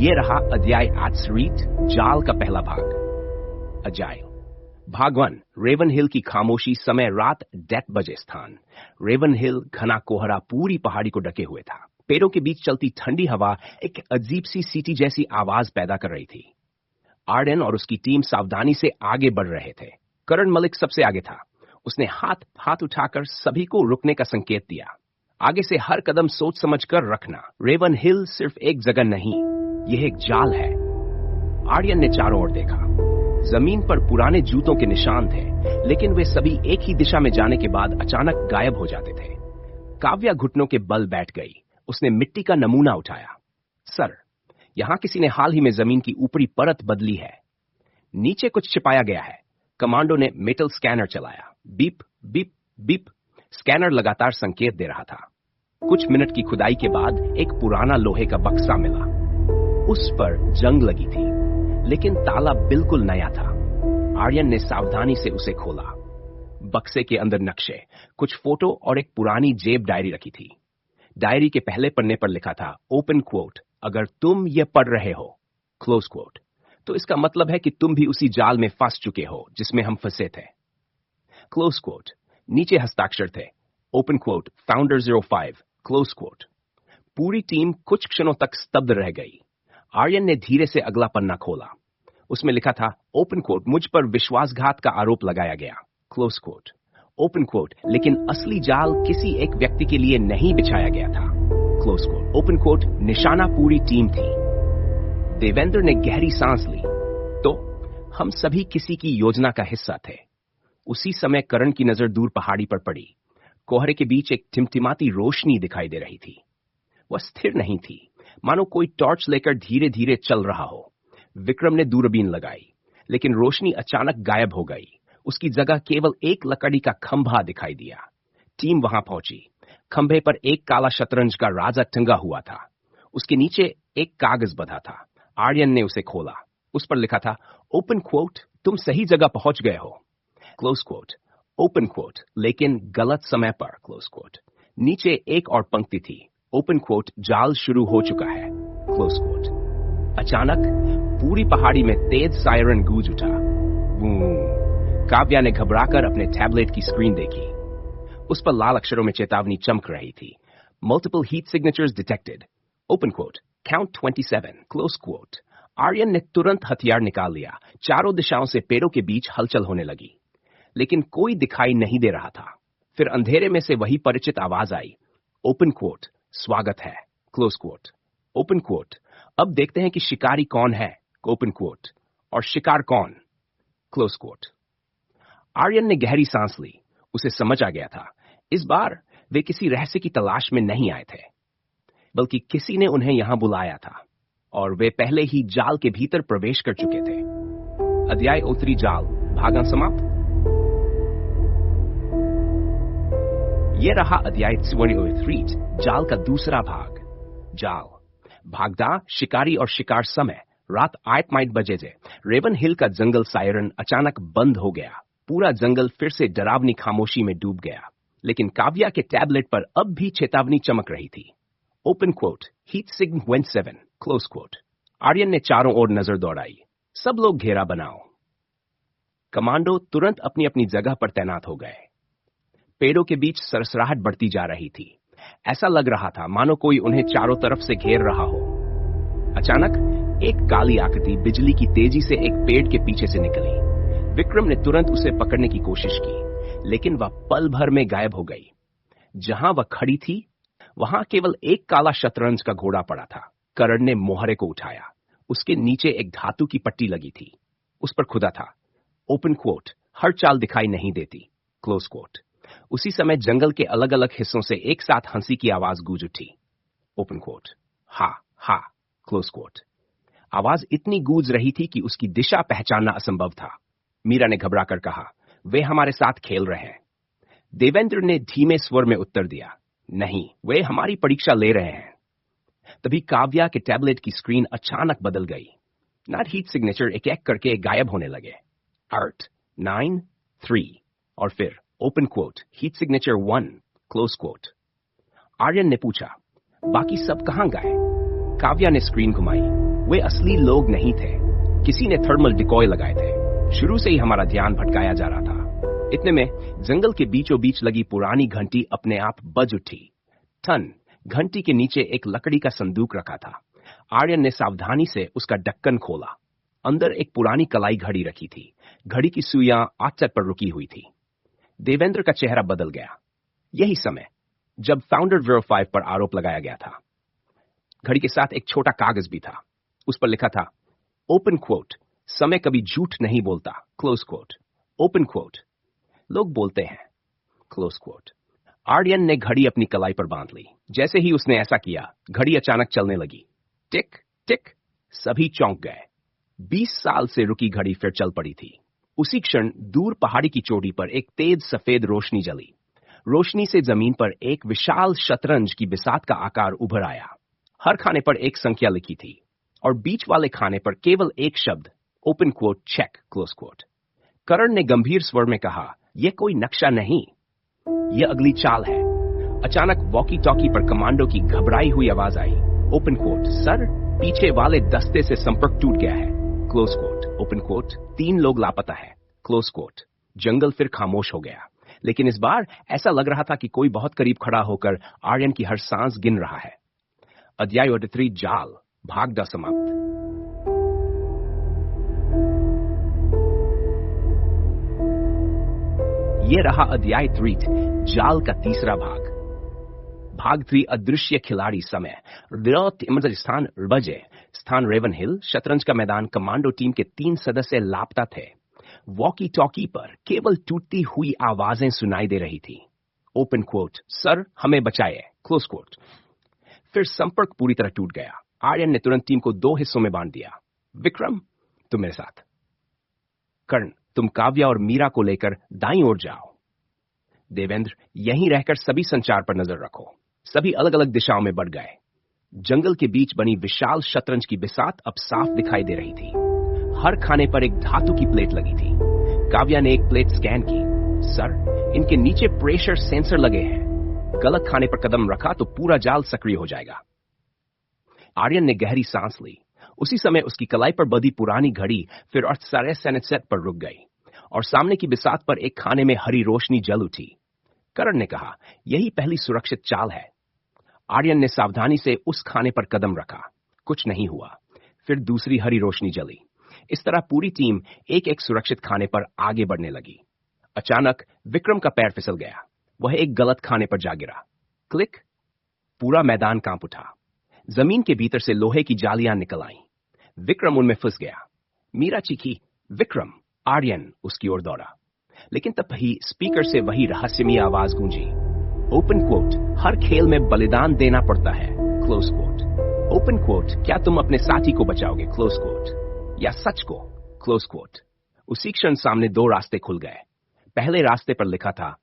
ये रहा अध्याय एट्सरीट जाल का पहला भाग। अजाइल भाग 1 रेवन हिल की खामोशी। समय रात 10 बजे। स्थान रेवन हिल। घना कोहरा पूरी पहाड़ी को ढके हुए था। पेड़ों के बीच चलती ठंडी हवा एक अजीब सी सीटी जैसी आवाज पैदा कर रही थी। आर्यन और उसकी टीम सावधानी से आगे बढ़ रहे थे। करण मलिक सबसे आगे था। उसने हाथ उठाकर सभी को रुकने का संकेत दिया। आगे से हर कदम सोच समझ कर रखना। रेवन हिल सिर्फ एक जगह नहीं, यह एक जाल है। आर्यन ने चारों ओर देखा। जमीन पर पुराने जूतों के निशान थे, लेकिन वे सभी एक ही दिशा में जाने के बाद अचानक गायब हो जाते थे। काव्या घुटनों के बल बैठ गई। उसने मिट्टी का नमूना उठाया। सर, यहां किसी ने हाल ही में जमीन की ऊपरी परत बदली है। नीचे कुछ छिपाया गया है। कमांडो ने मेटल स्कैनर चलाया। Beep beep beep. स्कैनर लगातार संकेत दे रहा था। कुछ मिनट की खुदाई के बाद एक पुराना लोहे का बक्सा मिला। उस पर जंग लगी थी, लेकिन ताला बिल्कुल नया था। आर्यन ने सावधानी से उसे खोला। बक्से के अंदर नक्शे, कुछ फोटो और एक पुरानी जेब डायरी रखी थी। डायरी के पहले पन्ने पर लिखा था, ओपन क्वोट, अगर तुम ये पढ़ रहे हो, क्लोज क्वोट, तो इसका मतलब है कि तुम भी उसी जाल में फंस चुके हो जिसमें हम फंसे थे, क्लोज क्वोट। नीचे हस्ताक्षर थे, open quote, founder 05, close quote. पूरी टीम कुछ क्षणों तक स्तब्ध रह गई। आर्यन ने धीरे से अगला पन्ना खोला। उसमें लिखा था, ओपन कोट, मुझ पर विश्वासघात का आरोप लगाया गया, क्लोज कोट। ओपन कोट, लेकिन असली जाल किसी एक व्यक्ति के लिए नहीं बिछाया गया था, क्लोज कोट। ओपन कोट, निशाना पूरी टीम थी। देवेंद्र ने गहरी सांस ली। तो हम सभी किसी की योजना का हिस्सा थे। उसी समय करण की नजर दूर पहाड़ी पर पड़ी। कोहरे के बीच एक टिमटिमाती रोशनी दिखाई दे रही थी। वह स्थिर नहीं थी, मानो कोई टॉर्च लेकर धीरे धीरे चल रहा हो। विक्रम ने दूरबीन लगाई, लेकिन रोशनी अचानक गायब हो गई। उसकी जगह केवल एक लकड़ी का खंभा दिखाई दिया। टीम वहां पहुंची। खंभे पर एक काला शतरंज का राजा टंगा हुआ था। उसके नीचे एक कागज बंधा था। आर्यन ने उसे खोला। उस पर लिखा था, ओपन क्वोट, तुम सही जगह पहुंच गए हो, क्लोज क्वोट। ओपन क्वोट, लेकिन गलत समय पर, क्लोज क्वोट। नीचे एक और पंक्ति थी, ओपन क्वोट, जाल शुरू हो चुका है, क्लोज क्वोट। अचानक पूरी पहाड़ी में तेज सायरन गूंज उठा। काव्या ने घबराकर अपने टैबलेट की स्क्रीन देखी। उस पर लाल अक्षरों में चेतावनी चमक रही थी, multiple heat signatures detected, open quote, count 27, close quote. Aryan ने तुरंत हथियार निकाल लिया। चारों दिशाओं से पेड़ों के बीच हलचल होने लगी, लेकिन कोई दिखाई नहीं दे रहा था। फिर अंधेरे में से वही परिचित आवाज आई, ओपन क्वोट, स्वागत है, क्लोज क्वोट। ओपन क्वोट, अब देखते हैं कि शिकारी कौन है, ओपन क्वोट, और शिकार कौन, क्लोज क्वोट। आर्यन ने गहरी सांस ली। उसे समझ आ गया था, इस बार वे किसी रहस्य की तलाश में नहीं आए थे, बल्कि किसी ने उन्हें यहां बुलाया था, और वे पहले ही जाल के भीतर प्रवेश कर चुके थे। अध्याय उत्तरी जाल, भाग समाप्त। यह रहा अध्याय 23, जाल का दूसरा भाग। जाल भागदा शिकारी और शिकार। समय रात 8 बजे थे। रेवन हिल का जंगल सायरन अचानक बंद हो गया। पूरा जंगल फिर से डरावनी खामोशी में डूब गया, लेकिन काव्या के टैबलेट पर अब भी चेतावनी चमक रही थी, open quote, heat sign 27, close quote. Aryan ने चारों ओर नजर दौड़ाई। सब लोग घेरा बनाओ। कमांडो तुरंत अपनी अपनी जगह पर तैनात हो गए। पेड़ों के बीच सरसराहट बढ़ती जा रही थी। ऐसा लग रहा था मानो कोई उन्हें चारों तरफ से घेर रहा हो। अचानक एक काली आकृति बिजली की तेजी से एक पेड़ के पीछे से निकली। विक्रम ने तुरंत उसे पकड़ने की कोशिश की, लेकिन वह पल भर में गायब हो गई। जहां वह खड़ी थी, वहां केवल एक काला शतरंज का घोड़ा पड़ा था। करण ने मोहरे को उठाया। उसके नीचे एक धातु की पट्टी लगी थी। उस पर खुदा था, ओपन क्वोट, हर चाल दिखाई नहीं देती, क्लोज क्वोट। उसी समय जंगल के अलग अलग हिस्सों से एक साथ हंसी की आवाज गूंज उठी, ओपन क्वोट, हा हा, क्लोज क्वोट। आवाज इतनी गूंज रही थी कि उसकी दिशा पहचानना असंभव था। मीरा ने घबराकर कहा, वे हमारे साथ खेल रहे हैं। देवेंद्र ने धीमे स्वर में उत्तर दिया, नहीं, वे हमारी परीक्षा ले रहे हैं। तभी काव्या के टैबलेट की स्क्रीन अचानक बदल गई। नॉट हीट सिग्नेचर एक एक करके गायब होने लगे। 8, 9, 3 और फिर open quote, heat signature 1, close quote. Aryan ने पूछा, बाकी सब कहां गए? काव्या ने स्क्रीन घुमाई। वे असली लोग नहीं थे। किसी ने थर्मल डिकॉय लगाए थे। शुरू से ही हमारा ध्यान भटकाया जा रहा था। इतने में जंगल के बीचों बीच लगी पुरानी घंटी अपने आप बज उठी। ठन, घंटी के नीचे एक लकड़ी का संदूक रखा था। आर्यन ने सावधानी से उसका ढक्कन खोला। अंदर एक पुरानी कलाई घड़ी रखी थी। घड़ी की सुइयां आचर पर रुकी हुई थी। देवेंद्र का चेहरा बदल गया। यही समय जब फाउंडर ब्यूरो 5 पर आरोप लगाया गया था। घड़ी के साथ एक छोटा कागज भी था। उस पर लिखा था, ओपन क्वोट, समय कभी झूठ नहीं बोलता, क्लोज क्वोट। ओपन क्वोट, लोग बोलते हैं, क्लोज क्वोट। आर्यन ने घड़ी अपनी कलाई पर बांध ली। जैसे ही उसने ऐसा किया, घड़ी अचानक चलने लगी। टिक टिक, सभी चौंक गए। 20 साल से रुकी घड़ी फिर चल पड़ी थी। उसी क्षण दूर पहाड़ी की चोटी पर एक तेज सफेद रोशनी जली। रोशनी से जमीन पर एक विशाल शतरंज की बिसात का आकार उभर आया। हर खाने पर एक संख्या लिखी थी और बीच वाले खाने पर केवल एक शब्द, open quote check, close quote. Karan ने गंभीर स्वर में कहा, यह कोई नक्शा नहीं, यह अगली चाल है। अचानक वॉकी टॉकी पर कमांडो की घबराई हुई आवाज आई, ओपन क्वोट, सर, पीछे वाले दस्ते से संपर्क टूट गया है, क्लोज क्वोट। ओपन क्वोट, 3 लोग लापता है, क्लोज क्वोट। जंगल फिर खामोश हो गया, लेकिन इस बार ऐसा लग रहा था कि कोई बहुत करीब खड़ा होकर आर्यन की हर सांस गिन रहा है। अध्याय 83, जाल, भाग 10 समाप्त। ये रहा अध्याय 3, जाल का तीसरा भाग। भाग 3, अदृश्य खिलाड़ी। समय स्थान बजे, स्थान रेवन हिल। शतरंज का मैदान। कमांडो टीम के 3 सदस्य लापता थे। वॉकी टॉकी पर केवल टूटती हुई आवाजें सुनाई दे रही थी। ओपन क्वोट, सर, हमें बचाइए, क्लोज क्वोट। फिर संपर्क पूरी तरह टूट गया। आर्यन ने तुरंत टीम को 2 हिस्सों में बांट दिया। विक्रम, तुम मेरे साथ। कर्ण, तुम काव्या और मीरा को लेकर दाईं ओर जाओ। देवेंद्र, यहीं रहकर सभी संचार पर नजर रखो। सभी अलग अलग दिशाओं में बढ़ गए। जंगल के बीच बनी विशाल शतरंज की बिसात अब साफ दिखाई दे रही थी। हर खाने पर एक धातु की प्लेट लगी थी। काव्या ने एक प्लेट स्कैन की। सर, इनके नीचे प्रेशर सेंसर लगे हैं। गलत खाने पर कदम रखा तो पूरा जाल सक्रिय हो जाएगा। आर्यन ने गहरी सांस ली। उसी समय उसकी कलाई पर बधी पुरानी घड़ी फिर सारे सेनेट पर रुक गई और सामने की बिसात पर एक खाने में हरी रोशनी जल उठी। करण ने कहा, यही पहली सुरक्षित चाल है। आर्यन ने सावधानी से उस खाने पर कदम रखा। कुछ नहीं हुआ। फिर दूसरी हरी रोशनी जली। इस तरह पूरी टीम एक एक सुरक्षित खाने पर आगे बढ़ने लगी। अचानक विक्रम का पैर फिसल गया। वह एक गलत खाने पर जा गिरा। क्लिक, पूरा मैदान कांप उठा। जमीन के भीतर से लोहे की जालियां निकल आईं। विक्रम उनमें फंस गया। मीरा चीखी, विक्रम। आर्यन उसकी ओर दौड़ा, लेकिन तब ही स्पीकर से वही रहस्यमयी आवाज गूंजी, ओपन क्वोट, हर खेल में बलिदान देना पड़ता है, क्लोज क्वोट। ओपन क्वोट, क्या तुम अपने साथी को बचाओगे, क्लोज क्वोट, या सच को, क्लोज क्वोट। उसी क्षण सामने 2 रास्ते खुल गए। पहले रास्ते पर लिखा था,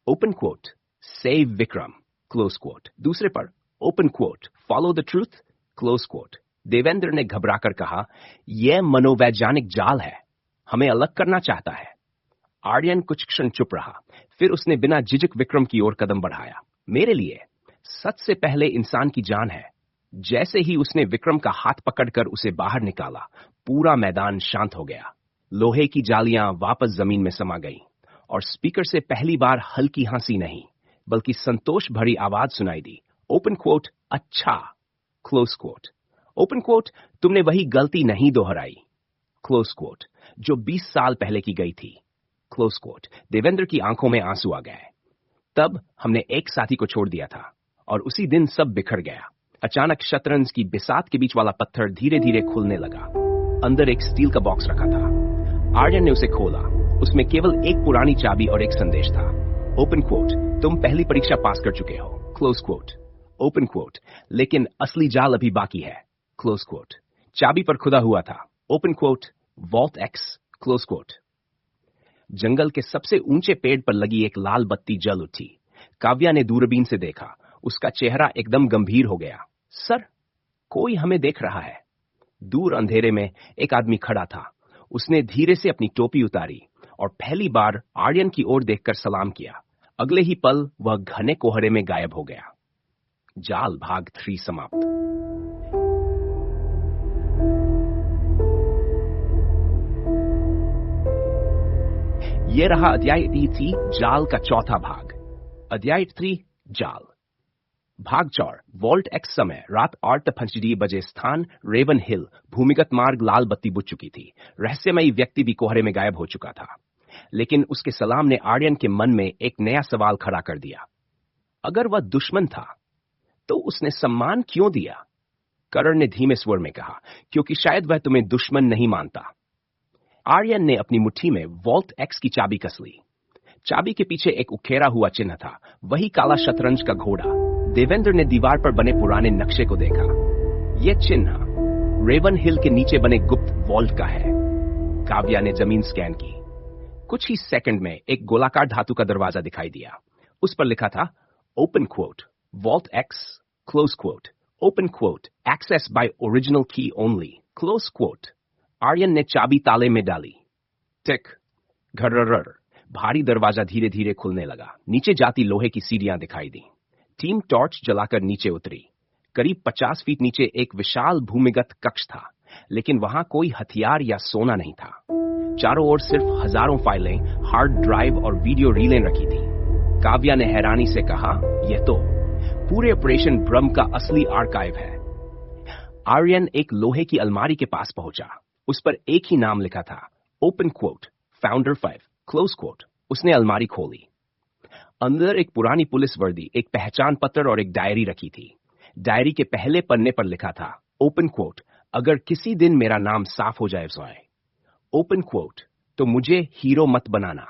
open quote, save Vikram, close quote. दूसरे पर, open quote, follow the truth, close quote. Devendra ने घबराकर कहा, यह मनोवैज्ञानिक जाल है, हमें अलग करना चाहता है। आर्यन कुछ क्षण चुप रहा, फिर उसने बिना झिझक विक्रम की ओर कदम बढ़ाया। मेरे लिए सच से पहले इंसान की जान है। जैसे ही उसने विक्रम का हाथ पकड़कर उसे बाहर निकाला, पूरा मैदान शांत हो गया। लोहे की जालियां वापस जमीन में समा गईं और स्पीकर से पहली बार हल्की हंसी नहीं, बल्कि संतोष भरी आवाज सुनाई दी, ओपन क्वोट, अच्छा, क्लोज क्वोट। ओपन क्वोट, तुमने वही गलती नहीं दोहराई, क्लोज क्वोट, जो 20 साल पहले की गई थी, क्लोज क्वोट। देवेंद्र की आंखों में आंसू आ गए। तब हमने एक साथी को छोड़ दिया था और उसी दिन सब बिखर गया। अचानक शतरंज की बिसात के बीच वाला पत्थर धीरे धीरे खुलने लगा। अंदर एक स्टील का बॉक्स रखा था। आर्यन ने उसे खोला। उसमें केवल एक पुरानी चाबी और एक संदेश था, ओपन क्वोट, तुम पहली परीक्षा पास कर चुके हो, क्लोज क्वोट। ओपन क्वोट, लेकिन असली जाल अभी बाकी है, क्लोज क्वोट। चाबी पर खुदा हुआ था, open quote, vault X, close quote. जंगल के सबसे ऊंचे पेड़ पर लगी एक लाल बत्ती जल उठी। काव्या ने दूरबीन से देखा। उसका चेहरा एकदम गंभीर हो गया। सर, कोई हमें देख रहा है। दूर अंधेरे में एक आदमी खड़ा था। उसने धीरे से अपनी टोपी उतारी और पहली बार आर्यन की ओर देखकर सलाम किया। अगले ही पल वह घने कोहरे में गायब हो गया। जाल भाग 3 समाप्त। ये रहा अध्याय 3 जाल का चौथा भाग। अध्याय 3 जाल। भाग 4 वॉल्ट एक्स समय रात 8:50 बजे स्थान रेवन हिल। भूमिगत मार्ग लाल बत्ती बुझ चुकी थी। रहस्यमयी व्यक्ति भी कोहरे में गायब हो चुका था, लेकिन उसके सलाम ने आर्यन के मन में एक नया सवाल खड़ा कर दिया। अगर वह दुश्मन था तो उसने सम्मान क्यों दिया? करण ने धीमे स्वर में कहा, क्योंकि शायद वह तुम्हें दुश्मन नहीं मानता। आर्यन ने अपनी मुट्ठी में वॉल्ट एक्स की चाबी कस ली। चाबी के पीछे एक उखेरा हुआ चिन्ह था, वही काला शतरंज का घोड़ा। देवेंद्र ने दीवार पर बने पुराने नक्शे को देखा। यह चिन्ह रेवन हिल के नीचे बने गुप्त वॉल्ट का है। काव्या ने जमीन स्कैन की। कुछ ही सेकंड में एक गोलाकार धातु का दरवाजा दिखाई दिया। उस पर लिखा था open quote vault X close quote open quote access by original key only close quote. Aryan ने चाबी ताले में डाली। टिक घर्रर। भारी दरवाजा धीरे धीरे खुलने लगा। नीचे जाती लोहे की सीढ़ियां दिखाई दी। टीम टॉर्च जलाकर नीचे उतरी। करीब 50 फीट नीचे एक विशाल भूमिगत कक्ष था, लेकिन वहां कोई हथियार या सोना नहीं था। चारों ओर सिर्फ हजारों फाइलें, हार्ड ड्राइव और वीडियो रीलें रखी थी। काव्या ने हैरानी से कहा, यह तो पूरे ऑपरेशन ब्रह्म का असली आर्काइव है। आर्यन एक लोहे की अलमारी के पास पहुंचा। उस पर एक ही नाम लिखा था, open quote founder 5 close quote. उसने अलमारी खोली। अंदर एक पुरानी पुलिस वर्दी, एक पहचान पत्र और एक डायरी रखी थी। डायरी के पहले पन्ने पर लिखा था, ओपन क्वोट अगर किसी दिन मेरा नाम साफ हो जाए सोए, ओपन क्वोट तो मुझे हीरो मत बनाना,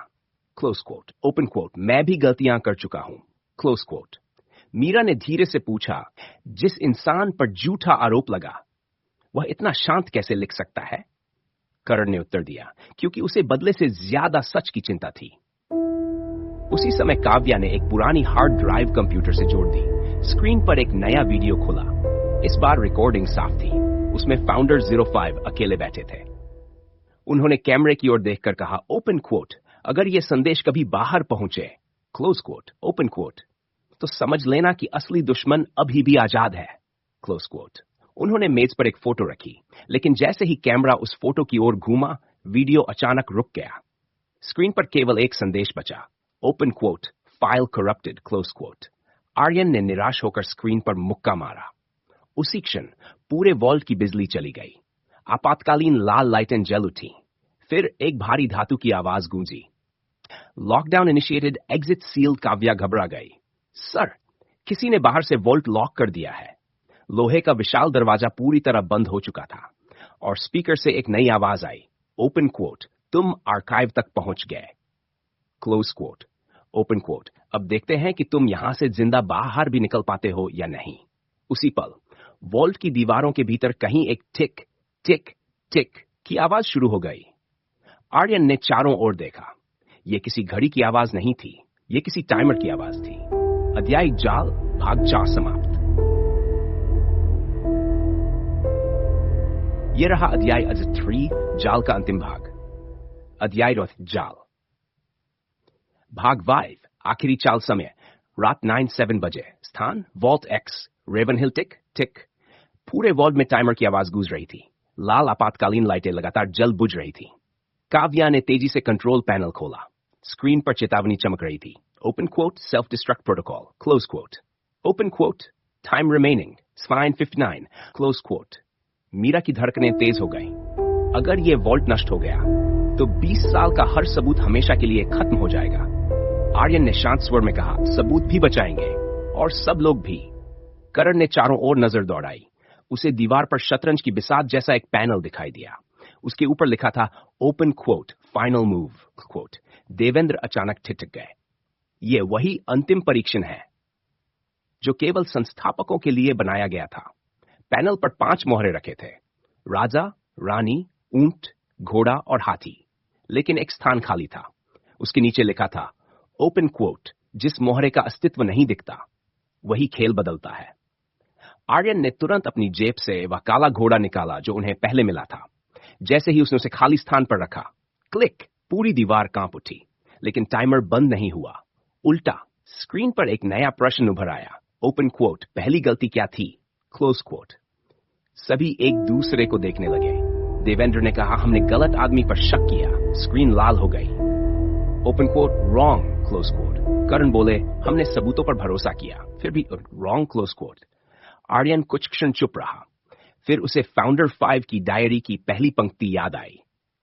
क्लोज क्वोट। ओपन क्वोट मैं भी गलतियां कर चुका हूं, क्लोज क्वोट। मीरा ने धीरे से पूछा, जिस इंसान पर झूठा आरोप लगा वह इतना शांत कैसे लिख सकता है? करण ने उत्तर दिया, क्योंकि उसे बदले से ज्यादा सच की चिंता थी। उसी समय काव्या ने एक पुरानी हार्ड ड्राइव कंप्यूटर से जोड़ दी। स्क्रीन पर एक नया वीडियो खुला। इस बार रिकॉर्डिंग साफ थी। उसमें फाउंडर 05 अकेले बैठे थे। उन्होंने कैमरे की ओर देखकर कहा, ओपन क्वोट अगर यह संदेश कभी बाहर पहुंचे, क्लोज क्वोट ओपन क्वोट, तो समझ लेना कि असली दुश्मन अभी भी आजाद है, क्लोज क्वोट। उन्होंने मेज पर एक फोटो रखी, लेकिन जैसे ही कैमरा उस फोटो की ओर घूमा, वीडियो अचानक रुक गया। स्क्रीन पर केवल एक संदेश बचा, open quote file corrupted close quote. Aryan ने निराश होकर स्क्रीन पर मुक्का मारा। उसी क्षण पूरे वॉल्ट की बिजली चली गई। आपातकालीन लाल लाइटें जल उठी। फिर एक भारी धातु की आवाज गूंजी, lockdown initiated exit sealed. Kavya घबरा गई। सर, किसी ने बाहर से वॉल्ट लॉक कर दिया है। लोहे का विशाल दरवाजा पूरी तरह बंद हो चुका था और स्पीकर से एक नई आवाज आई, ओपन क्वोट तुम आर्काइव तक पहुंच गए, क्लोज क्वोट ओपन क्वोट अब देखते हैं कि तुम यहां से जिंदा बाहर भी निकल पाते हो या नहीं। उसी पल वॉल्ट की दीवारों के भीतर कहीं एक टिक टिक टिक की आवाज शुरू हो गई। आर्यन ने चारों ओर देखा। यह किसी घड़ी की आवाज नहीं थी, यह किसी टाइमर की आवाज थी। अध्याय जाल भाग 4 समाप्त। यह रहा अध्याय 3 जाल का अंतिम भाग। अध्याय जाल भाग 5 आखिरी चाल समय रात 9:07 बजे। स्थान वॉल्ट एक्स रेवन हिल। टिक टिक। पूरे वॉल्ट में टाइमर की आवाज गूंज रही थी। लाल आपातकालीन लाइटें लगातार जल बुझ रही थी। काव्या ने तेजी से कंट्रोल पैनल खोला। स्क्रीन पर चेतावनी चमक रही थी, open quote self destruct protocol close quote open quote time remaining 5:59 close quote. Meera की धड़कनें तेज हो गईं। अगर यह वॉल्ट नष्ट हो गया तो 20 साल का हर सबूत हमेशा के लिए खत्म हो जाएगा। आर्यन ने शांत स्वर में कहा, सबूत भी बचाएंगे और सब लोग भी। करण ने चारों ओर नजर दौड़ाई। उसे दीवार पर शतरंज की बिसात जैसा एक पैनल दिखाई दिया। उसके ऊपर लिखा था, open quote final move quote. Devendra अचानक ठिठक गए। यह वही अंतिम परीक्षण है जो केवल संस्थापकों के लिए बनाया गया था। पैनल पर 5 मोहरे रखे थे, राजा, रानी, ऊंट, घोड़ा और हाथी, लेकिन एक स्थान खाली था। उसके नीचे लिखा था, ओपन क्वोट जिस मोहरे का अस्तित्व नहीं दिखता वही खेल बदलता है। आर्यन ने तुरंत अपनी जेब से वह काला घोड़ा निकाला जो उन्हें पहले मिला था। जैसे ही उसने उसे खाली स्थान पर रखा, क्लिक, पूरी दीवार कांप उठी, लेकिन टाइमर बंद नहीं हुआ। उल्टा स्क्रीन पर एक नया प्रश्न उभर आया, ओपन क्वोट पहली गलती क्या थी, क्लोज क्वोट। सभी एक दूसरे को देखने लगे। देवेंद्र ने कहा, हमने गलत आदमी पर शक किया। स्क्रीन लाल हो गई। Open quote wrong close quote. Karan बोले हमने सबूतों पर भरोसा किया, फिर भी रॉन्ग क्लोज कोट। आर्यन कुछ क्षण चुप रहा, फिर उसे फाउंडर 5 की डायरी की पहली पंक्ति याद आई।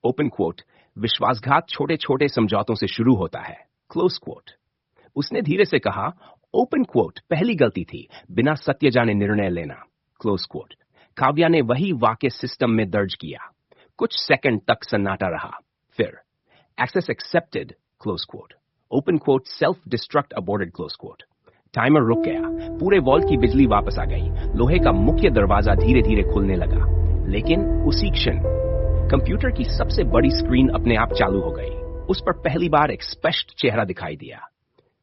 ओपन कोट, विश्वासघात छोटे छोटे समझौतों से शुरू होता है, क्लोज कोट। उसने धीरे से कहा, ओपन कोट, पहली गलती थी बिना सत्य जाने निर्णय लेना, क्लोज कोट। काव्या ने वही वाक्य सिस्टम में दर्ज किया। कुछ सेकंड तक सन्नाटा रहा, फिर access accepted, close quote. Open quote, self destruct aborted, close quote. Timer रुक गया, पूरे वॉल्ट की बिजली वापस आ गई, लोहे का मुख्य दरवाजा धीरे धीरे खुलने लगा। लेकिन उसी क्षण कंप्यूटर की सबसे बड़ी स्क्रीन अपने आप चालू हो गई। उस पर पहली बार एक स्पष्ट चेहरा दिखाई दिया।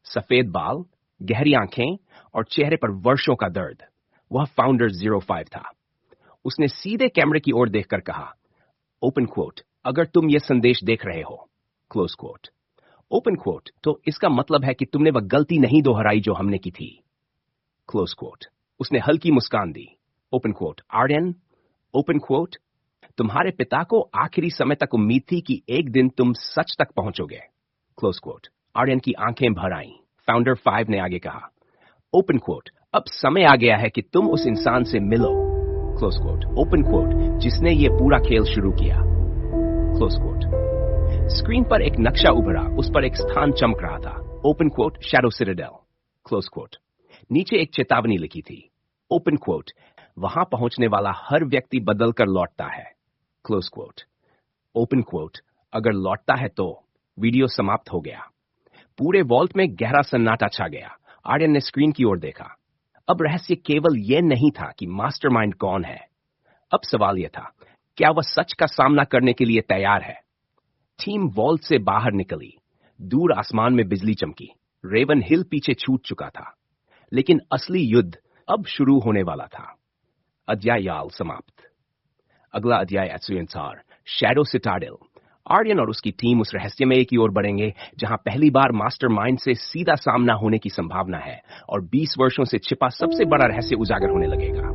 सफेद बाल, गहरी आंखें और चेहरे पर वर्षों का दर्द। वह फाउंडर 05 था। उसने सीधे कैमरे की ओर देखकर कहा, ओपन कोट, अगर तुम यह संदेश देख रहे हो, क्लोज कोट। ओपन कोट, तो इसका मतलब है कि तुमने वह गलती नहीं दोहराई जो हमने की थी, क्लोज कोट। उसने हल्की मुस्कान दी। Open quote, Aryan, open quote, तुम्हारे पिता को आखिरी समय तक उम्मीद थी कि एक दिन तुम सच तक पहुंचोगे, क्लोज कोट। आर्यन की आंखें भर आईं। फाउंडर 5 ने आगे कहा, ओपन कोट, अब समय आ गया है कि तुम उस इंसान से मिलो, क्लोज कोट। ओपन कोट, जिसने ये पूरा खेल शुरू किया, क्लोज कोट। स्क्रीन पर एक नक्शा उभरा, उस पर एक स्थान चमक रहा था। Open quote, shadow citadel, close quote. नीचे एक चेतावनी लिखी थी, ओपन कोट, वहां पहुंचने वाला हर व्यक्ति बदल कर लौटता है, क्लोज कोट। ओपन कोट, अगर लौटता है तो वीडियो समाप्त हो गया। पूरे वॉल्ट में गहरा सन्नाटा छा गया। आर्यन ने स्क्रीन की ओर देखा। अब रहस्य केवल यह नहीं था कि मास्टरमाइंड कौन है। अब सवाल यह था, क्या वह सच का सामना करने के लिए तैयार है? टीम वॉल्ट से बाहर निकली। दूर आसमान में बिजली चमकी। रेवन हिल पीछे छूट चुका था, लेकिन असली युद्ध अब शुरू होने वाला था। अध्याय समाप्त। अगला अध्याय एत्सुयंसार, शैडो सिटाडेल। आर्यन और उसकी टीम उस रहस्यमय की ओर बढ़ेंगे जहां पहली बार मास्टरमाइंड से सीधा सामना होने की संभावना है और 20 वर्षों से छिपा सबसे बड़ा रहस्य उजागर होने लगेगा।